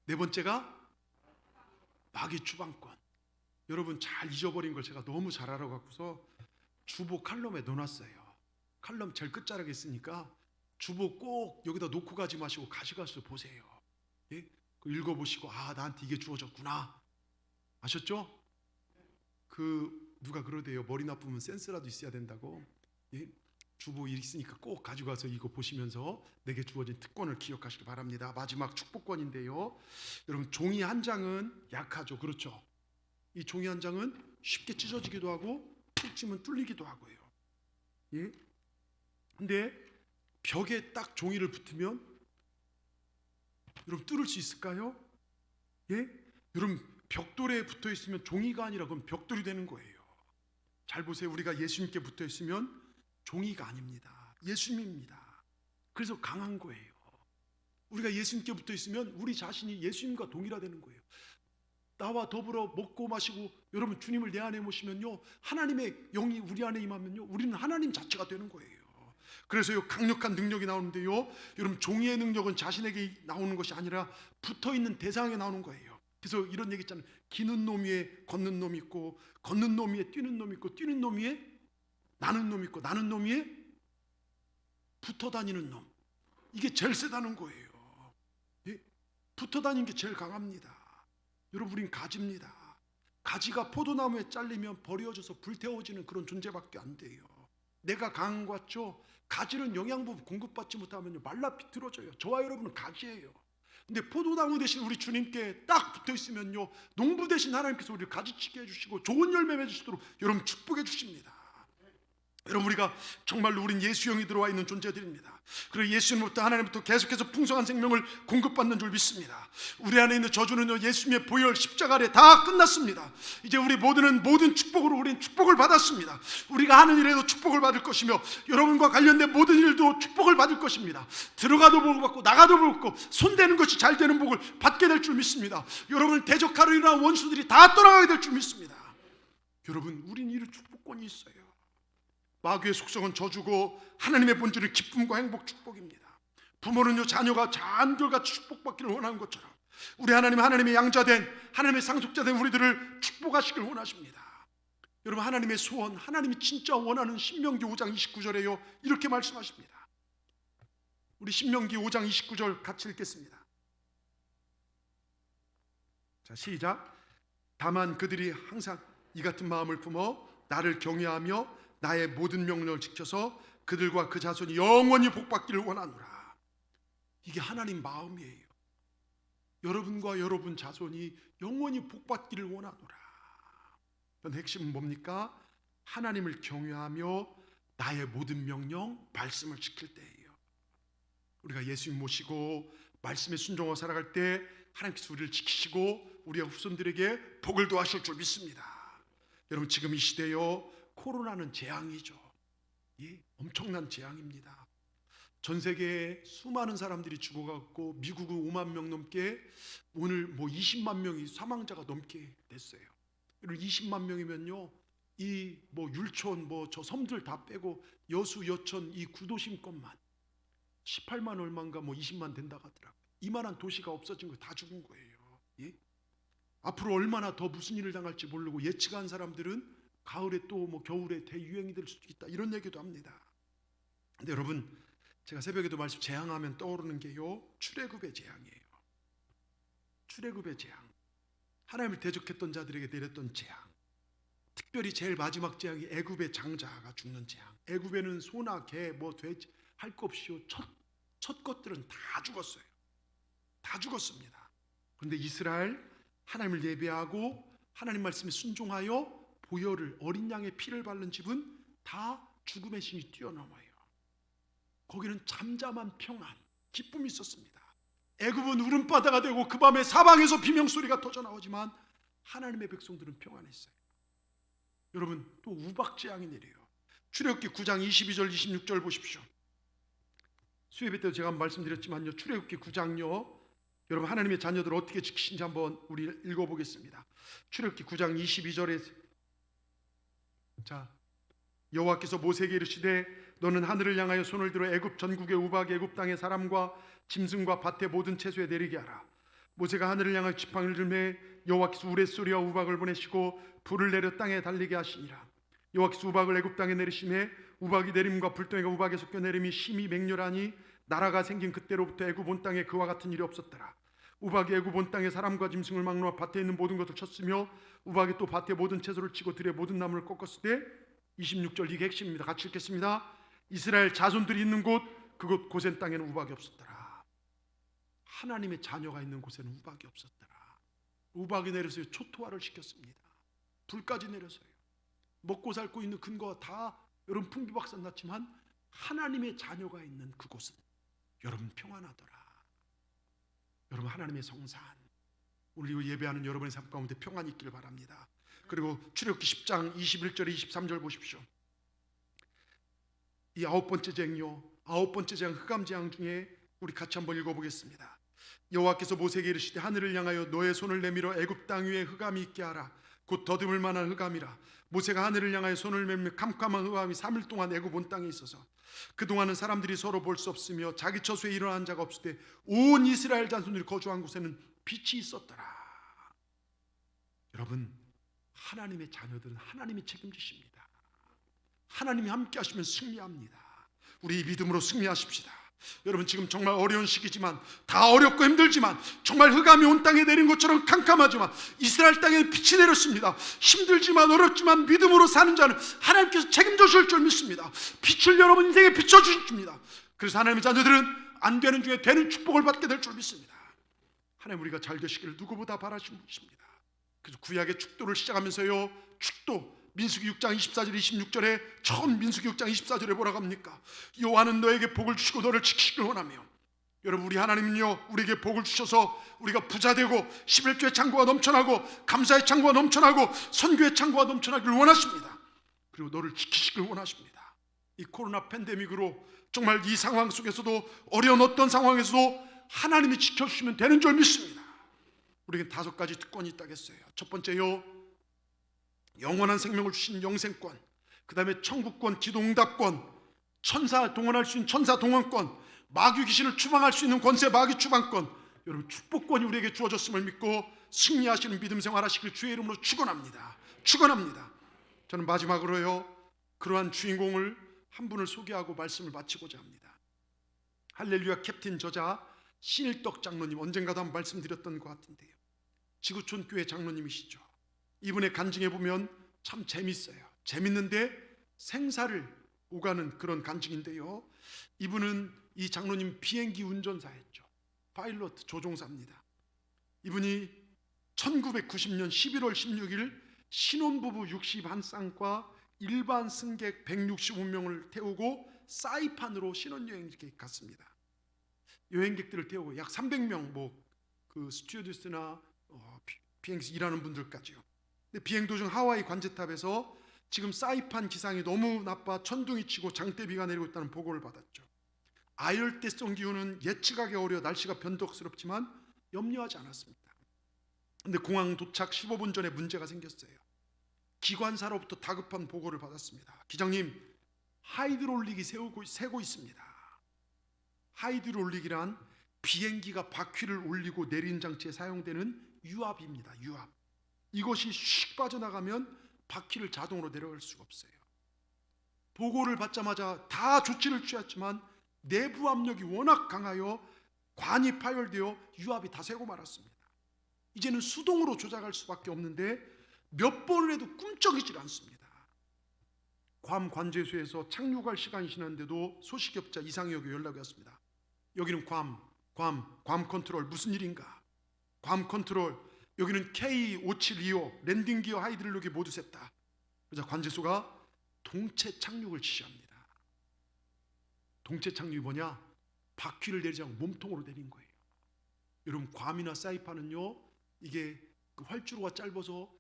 네 번째가 마귀 추방권. 여러분, 잘 잊어버린 걸 제가 너무 잘 알아갖고서 주보 칼럼에 넣어놨어요. 칼럼 제일 끝자락에 있으니까 주보 꼭 여기다 놓고 가지 마시고 가져가서 보세요. 예? 읽어보시고, 아, 나한테 이게 주어졌구나. 아셨죠? 누가 그러대요. 머리 나쁘면 센스라도 있어야 된다고. 예? 주보 있으니까 꼭 가져가서 이거 보시면서 내게 주어진 특권을 기억하시기 바랍니다. 마지막 축복권인데요. 여러분, 종이 한 장은 약하죠. 그렇죠? 이 종이 한 장은 쉽게 찢어지기도 하고 툭 치면 뚫리기도 하고요. 예? 근데 벽에 딱 종이를 붙으면 여러분 뚫을 수 있을까요? 예? 여러분, 벽돌에 붙어 있으면 종이가 아니라 그럼 벽돌이 되는 거예요. 잘 보세요. 우리가 예수님께 붙어 있으면 종이가 아닙니다. 예수님입니다. 그래서 강한 거예요. 우리가 예수님께 붙어 있으면 우리 자신이 예수님과 동일화되는 거예요. 나와 더불어 먹고 마시고 여러분 주님을 내 안에 모시면요, 하나님의 영이 우리 안에 임하면요, 우리는 하나님 자체가 되는 거예요. 그래서요, 강력한 능력이 나오는데요, 여러분, 종이의 능력은 자신에게 나오는 것이 아니라 붙어있는 대상에 나오는 거예요. 그래서 이런 얘기 있잖아요. 기는 놈 위에 걷는 놈이 있고, 걷는 놈 위에 뛰는 놈이 있고, 뛰는 놈 위에 나는 놈이 있고, 나는 놈 위에 붙어 다니는 놈. 이게 제일 세다는 거예요. 예? 붙어 다니는 게 제일 강합니다. 여러분, 우린 가지입니다. 가지가 포도나무에 잘리면 버려져서 불태워지는 그런 존재밖에 안 돼요. 내가 강한 것 같죠? 가지는 영양분 공급받지 못하면 말라 비틀어져요. 저와 여러분은 가지예요. 근데 포도나무 대신 우리 주님께 딱 붙어 있으면요, 농부 대신 하나님께서 우리를 가지치게 해주시고 좋은 열매 맺으시도록 여러분 축복해 주십니다. 여러분, 우리가 정말로 우린 예수형이 들어와 있는 존재들입니다. 그리고 예수님부터 하나님부터 계속해서 풍성한 생명을 공급받는 줄 믿습니다. 우리 안에 있는 저주는요, 예수님의 보혈 십자가 아래 다 끝났습니다. 이제 우리 모두는 모든 축복으로 우리는 축복을 받았습니다. 우리가 하는 일에도 축복을 받을 것이며 여러분과 관련된 모든 일도 축복을 받을 것입니다. 들어가도 복을 받고 나가도 복을 받고 손대는 것이 잘 되는 복을 받게 될 줄 믿습니다. 여러분을 대적하러 일어난 원수들이 다 떠나가게 될 줄 믿습니다. 여러분, 우린 이 축복권이 있어요. 마귀의 속성은 저주고 하나님의 본질은 기쁨과 행복, 축복입니다. 부모는요, 자녀가 한결같이 축복받기를 원하는 것처럼 우리 하나님의 양자된, 하나님의 상속자된 우리들을 축복하시길 원하십니다. 여러분, 하나님의 소원, 하나님이 진짜 원하는 신명기 5장 29절에요 이렇게 말씀하십니다. 우리 신명기 5장 29절 같이 읽겠습니다. 자, 시작. 다만 그들이 항상 이 같은 마음을 품어 나를 경외하며 나의 모든 명령을 지켜서 그들과 그 자손이 영원히 복받기를 원하노라. 이게 하나님 마음이에요. 여러분과 여러분 자손이 영원히 복받기를 원하노라. 그런 핵심은 뭡니까? 하나님을 경외하며 나의 모든 명령, 말씀을 지킬 때예요. 우리가 예수님 모시고 말씀에 순종하고 살아갈 때 하나님께서 우리를 지키시고 우리의 후손들에게 복을 더하실 줄 믿습니다. 여러분, 지금 이 시대요, 코로나는 재앙이죠. 예, 엄청난 재앙입니다. 전 세계에 수많은 사람들이 죽어갔고 미국은 5만 명 넘게, 오늘 20만 명이 사망자가 넘게 됐어요. 그리고 20만 명이면요, 이 뭐 율촌 뭐 저 섬들 다 빼고 여수 여천 이 구도심권만 18만 얼마인가 뭐 20만 된다고 하더라고요. 이만한 도시가 없어진 거 다 죽은 거예요. 예? 앞으로 얼마나 더 무슨 일을 당할지 모르고 예측한 사람들은 가을에 또 뭐 겨울에 대유행이 될 수도 있다 이런 얘기도 합니다. 근데 여러분, 제가 새벽에도 말씀 재앙하면 떠오르는 게요, 출애굽의 재앙이에요. 출애굽의 재앙, 하나님을 대적했던 자들에게 내렸던 재앙. 특별히 제일 마지막 재앙이 애굽의 장자가 죽는 재앙. 애굽에는 소나 개, 뭐 돼지 할 것 없이요, 첫 것들은 다 죽었어요. 다 죽었습니다. 그런데 이스라엘 하나님을 예배하고 하나님 말씀에 순종하여 보혈을, 어린 양의 피를 바른 집은 다 죽음의 신이 뛰어넘어요. 거기는 잠잠한 평안, 기쁨이 있었습니다. 애굽은 울음바다가 되고 그 밤에 사방에서 비명소리가 터져나오지만 하나님의 백성들은 평안했어요. 여러분, 또 우박재앙이 내려요. 출애굽기 9장 22절 26절 보십시오. 수예배 때도 제가 말씀드렸지만요, 출애굽기 9장요, 여러분 하나님의 자녀들 어떻게 지키신지 한번 우리 읽어보겠습니다. 출애굽기 9장 22절에 자, 여호와께서 모세에게 이르시되 너는 하늘을 향하여 손을 들어 애굽 전국의 우박 애굽 땅의 사람과 짐승과 밭의 모든 채소에 내리게 하라. 모세가 하늘을 향하여 지팡이를 들매 여호와께서 우레소리와 우박을 보내시고 불을 내려 땅에 달리게 하시니라. 여호와께서 우박을 애굽 땅에 내리시매 우박이 내림과 불덩이가 우박에 섞여 내림이 심히 맹렬하니 나라가 생긴 그때로부터 애굽 온 땅에 그와 같은 일이 없었더라. 우박이 애굽 온 땅에 사람과 짐승을 막노아 밭에 있는 모든 것을 쳤으며 우박이 또 밭의 모든 채소를 치고 들의 모든 나무를 꺾었을 때 26절, 이게 핵심입니다. 같이 읽겠습니다. 이스라엘 자손들이 있는 곳, 그곳 고센 땅에는 우박이 없었더라. 하나님의 자녀가 있는 곳에는 우박이 없었더라. 우박이 내려서요, 초토화를 시켰습니다. 불까지 내려서요. 먹고 살고 있는 근거가 다 여러분 풍비박산 났지만 하나님의 자녀가 있는 그곳은 여러분 평안하더라. 여러분, 하나님의 성산, 우리 예배하는 여러분의 삶 가운데 평안이 있기를 바랍니다. 그리고 출애굽기 10장 21절 23절 보십시오. 이 아홉 번째 재앙요, 아홉 번째 재앙 흑암 재앙 중에 우리 같이 한번 읽어보겠습니다. 여호와께서 모세에게 이르시되 하늘을 향하여 너의 손을 내밀어 애굽 땅 위에 흑암이 있게 하라. 곧 더듬을 만한 흑암이라. 모세가 하늘을 향하여 손을 내밀며 캄캄한 흑암이 3일 동안 애굽 온 땅에 있어서 그동안은 사람들이 서로 볼 수 없으며 자기 처소에 일어난 자가 없을 때 온 이스라엘 자손들이 거주한 곳에는 빛이 있었더라. 여러분, 하나님의 자녀들은 하나님이 책임지십니다. 하나님이 함께 하시면 승리합니다. 우리 믿음으로 승리하십시다. 여러분, 지금 정말 어려운 시기지만, 다 어렵고 힘들지만, 정말 흑암이 온 땅에 내린 것처럼 캄캄하지만 이스라엘 땅에 빛이 내렸습니다. 힘들지만 어렵지만 믿음으로 사는 자는 하나님께서 책임져 주실 줄 믿습니다. 빛을 여러분 인생에 비춰주십니다. 그래서 하나님의 자녀들은 안 되는 중에 되는 축복을 받게 될 줄 믿습니다. 하나님, 우리가 잘 되시기를 누구보다 바라시는 분이십니다. 그래서 구약의 축도를 시작하면서요, 축도 민수기 6장 24절 26절에 처음 민수기 6장 24절에 뭐라고 합니까? 여호와는 너에게 복을 주시고 너를 지키시길 원하며. 여러분, 우리 하나님은요, 우리에게 복을 주셔서 우리가 부자되고 11조의 창고가 넘쳐나고 감사의 창고가 넘쳐나고 선교의 창고가 넘쳐나기를 원하십니다. 그리고 너를 지키시길 원하십니다. 이 코로나 팬데믹으로 정말 이 상황 속에서도, 어려운 어떤 상황에서도 하나님이 지켜주시면 되는 줄 믿습니다. 우리에게 5가지 특권이 있다겠어요. 첫 번째요, 영원한 생명을 주신 영생권, 그 다음에 천국권, 기도응답권, 천사 동원할 수 있는 천사 동원권, 마귀 귀신을 추방할 수 있는 권세 마귀 추방권, 여러분 축복권이 우리에게 주어졌음을 믿고 승리하시는 믿음 생활하시길 주의 이름으로 축원합니다. 축원합니다. 저는 마지막으로요, 그러한 주인공을 한 분을 소개하고 말씀을 마치고자 합니다. 할렐루야 캡틴 저자 신일덕 장로님, 언젠가도 한번 말씀드렸던 것 같은데요, 지구촌 교회 장로님이시죠. 이분의 간증해 보면 참 재밌어요. 재밌는데 생사를 오가는 그런 간증인데요, 이분은, 이 장로님 비행기 운전사였죠. 파일럿 조종사입니다. 이분이 1990년 11월 16일 신혼부부 61쌍과 일반 승객 165명을 태우고 사이판으로 신혼여행 이렇게 갔습니다. 여행객들을 태우고 약 300명, 그 스튜어디스나 비행기에서 일하는 분들까지요. 근데 비행 도중 하와이 관제탑에서 지금 사이판 기상이 너무 나빠 천둥이 치고 장대비가 내리고 있다는 보고를 받았죠. 아열대성 기후는 예측하기 어려워 날씨가 변덕스럽지만 염려하지 않았습니다. 근데 공항 도착 15분 전에 문제가 생겼어요. 기관사로부터 다급한 보고를 받았습니다. 기장님, 하이드롤릭이 새고 있습니다. 하이드롤릭이란 비행기가 바퀴를 올리고 내리는 장치에 사용되는 유압입니다. 유압. 이것이 슉 빠져나가면 바퀴를 자동으로 내려갈 수가 없어요. 보고를 받자마자 다 조치를 취했지만 내부 압력이 워낙 강하여 관이 파열되어 유압이 다 새고 말았습니다. 이제는 수동으로 조작할 수밖에 없는데 몇 번을 해도 꿈쩍이질 않습니다. 괌 관제소에서 착륙할 시간이 지났는데도 소식이 없자 이상혁이 연락이 왔습니다. 여기는 괌 컨트롤, 무슨 일인가? 괌 컨트롤, 여기는 K5725 랜딩 기어 하이드롤릭이 모두 샜다. 그래서 관제소가 동체 착륙을 지시합니다. 동체 착륙이 뭐냐? 바퀴를 내리지 않고 몸통으로 내린 거예요. 여러분, 괌이나 사이판은요, 이게 그 활주로가 짧아서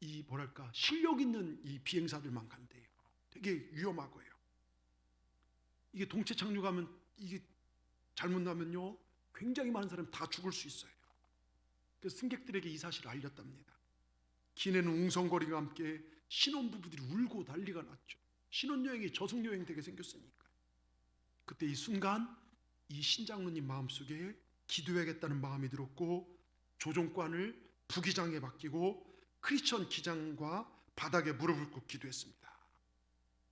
이 뭐랄까 실력 있는 이 비행사들만 간대요. 되게 위험하고요. 이게 동체 착륙하면 이게 잘못 나면요 굉장히 많은 사람이 다 죽을 수 있어요. 그래서 승객들에게 이 사실을 알렸답니다. 기내는 웅성거리와 함께 신혼부부들이 울고 난리가 났죠. 신혼여행이 저승여행 되게 생겼으니까. 그때 이 순간 이 신장로님 마음속에 기도해야겠다는 마음이 들었고, 조종관을 부기장에 맡기고 크리스천 기장과 바닥에 무릎을 꿇고 기도했습니다.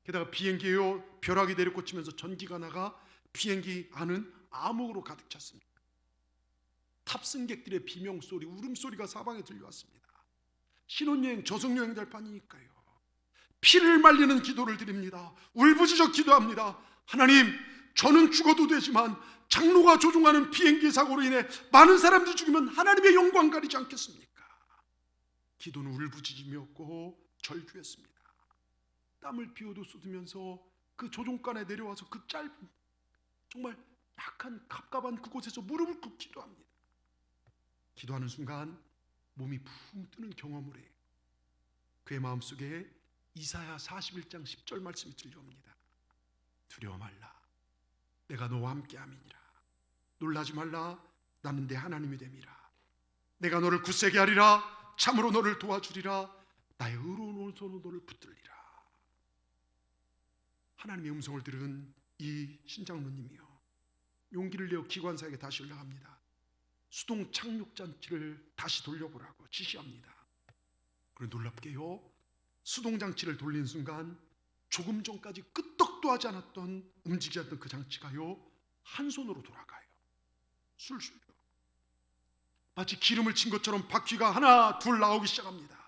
게다가 비행기에요 벼락이 내려꽂히면서 전기가 나가 비행기 안은 암흑으로 가득 찼습니다. 탑승객들의 비명소리, 울음소리가 사방에 들려왔습니다. 신혼여행, 저승여행 될 판이니까요. 피를 말리는 기도를 드립니다. 울부짖어 기도합니다. 하나님, 저는 죽어도 되지만 장로가 조종하는 비행기 사고로 인해 많은 사람들이 죽으면 하나님의 영광 가리지 않겠습니까? 기도는 울부짖음이었고 절규했습니다. 땀을 비오도 쏟으면서 그 조종관에 내려와서 그 짧은 정말 약한 갑갑한 그곳에서 무릎을 꿇고 기도합니다. 기도하는 순간 몸이 붕 뜨는 경험을 해요. 그의 마음속에 이사야 41장 10절 말씀이 들려옵니다. 두려워 말라, 내가 너와 함께함이니라. 놀라지 말라, 나는 내 하나님이 됨이라. 내가 너를 굳세게 하리라. 참으로 너를 도와주리라. 나의 의로운 오른손으로 너를 붙들리라. 하나님의 음성을 들은 이 신장로님이요, 용기를 내어 기관사에게 다시 연락합니다. 수동 착륙 장치를 다시 돌려보라고 지시합니다. 그런데 놀랍게요, 수동 장치를 돌린 순간 조금 전까지 끄떡도 하지 않았던, 움직이지 않던 그 장치가요 한 손으로 돌아가요. 술술. 마치 기름을 친 것처럼 바퀴가 하나 둘 나오기 시작합니다.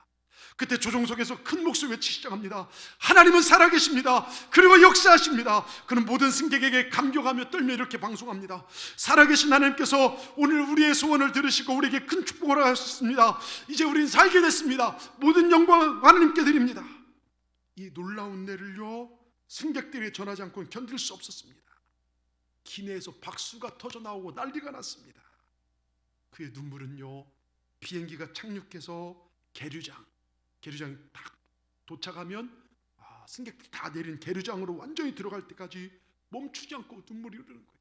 그때 조종석에서 큰 목소리 외치기 시작합니다. 하나님은 살아계십니다. 그리고 역사하십니다. 그는 모든 승객에게 감격하며 떨며 이렇게 방송합니다. 살아계신 하나님께서 오늘 우리의 소원을 들으시고 우리에게 큰 축복을 하셨습니다. 이제 우리는 살게 됐습니다. 모든 영광 하나님께 드립니다. 이 놀라운 내를요 승객들이 전하지 않고는 견딜 수 없었습니다. 기내에서 박수가 터져 나오고 난리가 났습니다. 그의 눈물은요, 비행기가 착륙해서 계류장이 딱 도착하면 승객들이 다 내린 계류장으로 완전히 들어갈 때까지 멈추지 않고 눈물이 흐르는 거예요.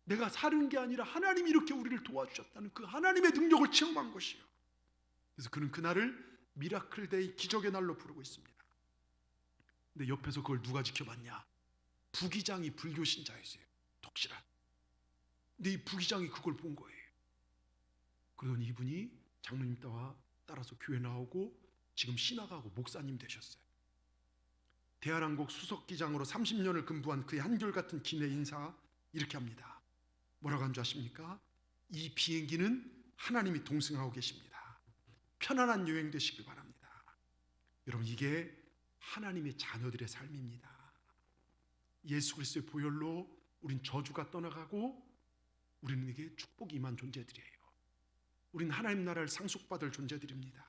내가 사는 게 아니라 하나님이 이렇게 우리를 도와주셨다는 그 하나님의 능력을 체험한 것이요. 그래서 그는 그날을 미라클 데이, 기적의 날로 부르고 있습니다. 근데 옆에서 그걸 누가 지켜봤냐? 부기장이 불교 신자였어요. 독실한. 근데 이 부기장이 그걸 본 거예요. 그러더니 이분이 장로님 따라서 교회 나오고 지금 신학하고 목사님 되셨어요. 대한항공 수석기장으로 30년을 근무한 그의 한결같은 기내 인사 이렇게 합니다. 뭐라고 한 줄 아십니까? 이 비행기는 하나님이 동승하고 계십니다. 편안한 여행 되시길 바랍니다. 여러분, 이게 하나님의 자녀들의 삶입니다. 예수 그리스도의 보혈로 우린 저주가 떠나가고 우리는 이게 축복이 임한 존재들이에요. 우린 하나님 나라를 상속받을 존재들입니다.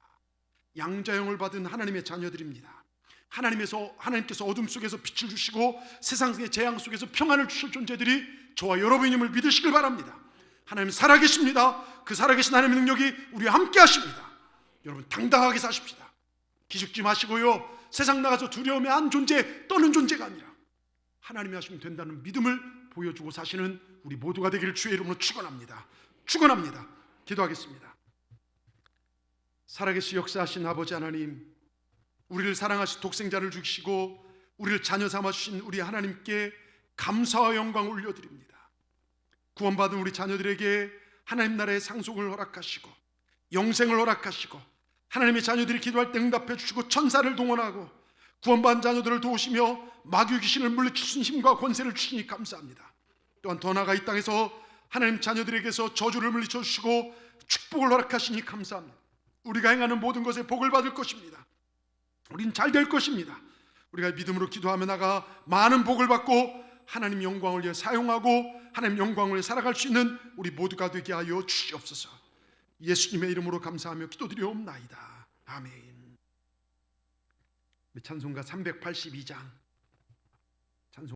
양자형을 받은 하나님의 자녀들입니다. 하나님께서 어둠 속에서 빛을 주시고 세상의 재앙 속에서 평안을 주실 존재들이 저와 여러분임을 믿으시길 바랍니다. 하나님 살아계십니다. 그 살아계신 하나님의 능력이 우리와 함께 하십니다. 여러분, 당당하게 사십시다. 기죽지 마시고요, 세상 나가서 두려움의 한 존재, 떠는 존재가 아니라 하나님이 하시면 된다는 믿음을 보여주고 사시는 우리 모두가 되기를 주의 이름으로 축원합니다. 기도하겠습니다. 살아계신 역사하신 아버지 하나님, 우리를 사랑하신 독생자를 주시고 우리를 자녀 삼아 주신 우리 하나님께 감사와 영광을 올려드립니다. 구원받은 우리 자녀들에게 하나님 나라의 상속을 허락하시고 영생을 허락하시고 하나님의 자녀들이 기도할 때 응답해 주시고 천사를 동원하고 구원받은 자녀들을 도우시며 마귀 귀신을 물리치신 힘과 권세를 주시니 감사합니다. 또한 더 나아가 이 땅에서 하나님 자녀들에게서 저주를 물리쳐 주시고 축복을 허락하시니 감사합니다. 우리가 행하는 모든 것에 복을 받을 것입니다. 우린 잘 될 것입니다. 우리가 믿음으로 기도하며 나가 많은 복을 받고 하나님 영광을 위해 사용하고 하나님 영광을 위해 살아갈 수 있는 우리 모두가 되게 하여 주시옵소서. 예수님의 이름으로 감사하며 기도드리옵나이다. 아멘. 찬송가 382장